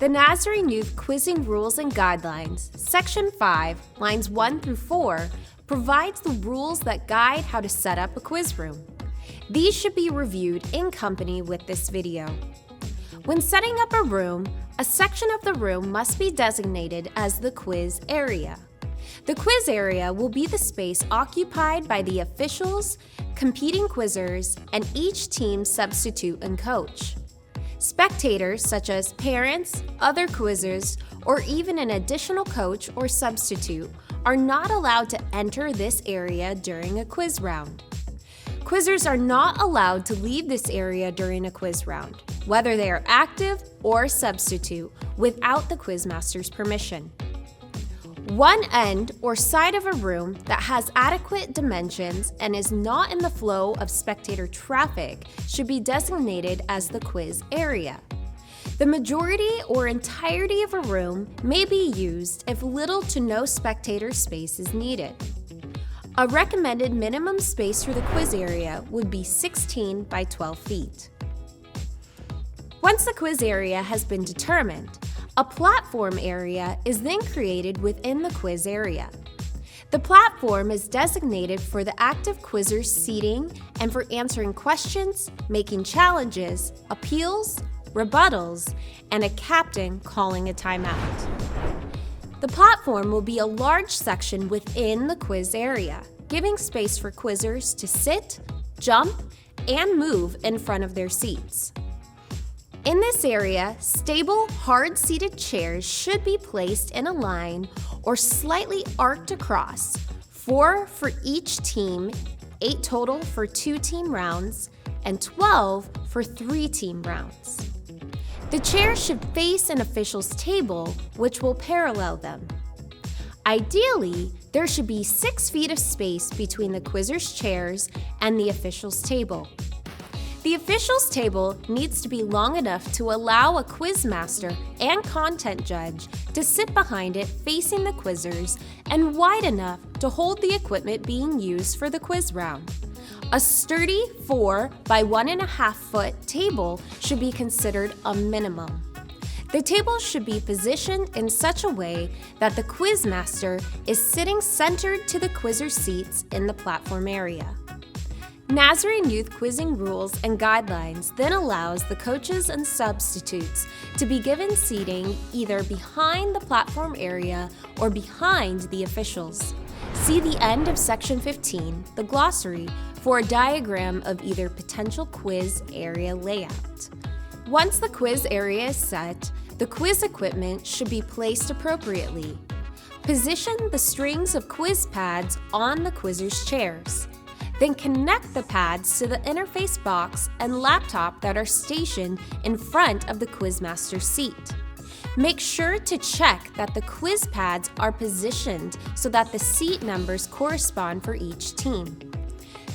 The Nazarene Youth Quizzing Rules and Guidelines, Section 5, lines 1 through 4, provides the rules that guide how to set up a quiz room. These should be reviewed in company with this video. When setting up a room, a section of the room must be designated as the quiz area. The quiz area will be the space occupied by the officials, competing quizzers, and each team's substitute and coach. Spectators such as parents, other quizzers, or even an additional coach or substitute are not allowed to enter this area during a quiz round. Quizzers are not allowed to leave this area during a quiz round, whether they are active or substitute, without the quizmaster's permission. One end or side of a room that has adequate dimensions and is not in the flow of spectator traffic should be designated as the quiz area. The majority or entirety of a room may be used if little to no spectator space is needed. A recommended minimum space for the quiz area would be 16 by 12 feet. Once the quiz area has been determined, a platform area is then created within the quiz area. The platform is designated for the active quizzers' seating and for answering questions, making challenges, appeals, rebuttals, and a captain calling a timeout. The platform will be a large section within the quiz area, giving space for quizzers to sit, jump, and move in front of their seats. In this area, stable, hard-seated chairs should be placed in a line or slightly arced across, 4 for each team, 8 total for 2-team rounds, and 12 for 3-team rounds. The chairs should face an official's table, which will parallel them. Ideally, there should be 6 feet of space between the quizzers' chairs and the official's table. The official's table needs to be long enough to allow a quizmaster and content judge to sit behind it facing the quizzers and wide enough to hold the equipment being used for the quiz round. A sturdy 4 by 1.5 foot table should be considered a minimum. The table should be positioned in such a way that the quizmaster is sitting centered to the quizzer's seats in the platform area. Nazarene Youth Quizzing Rules and Guidelines then allows the coaches and substitutes to be given seating either behind the platform area or behind the officials. See the end of Section 15, the glossary, for a diagram of either potential quiz area layout. Once the quiz area is set, the quiz equipment should be placed appropriately. Position the strings of quiz pads on the quizzers' chairs. Then connect the pads to the interface box and laptop that are stationed in front of the quizmaster's seat. Make sure to check that the quiz pads are positioned so that the seat numbers correspond for each team.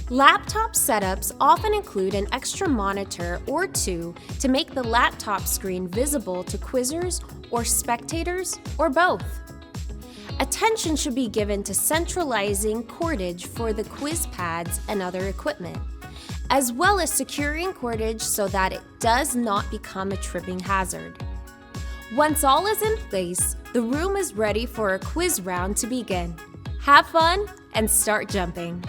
Laptop setups often include an extra monitor or 2 to make the laptop screen visible to quizzers or spectators or both. Attention should be given to centralizing cordage for the quiz pads and other equipment, as well as securing cordage so that it does not become a tripping hazard. Once all is in place, the room is ready for a quiz round to begin. Have fun and start jumping.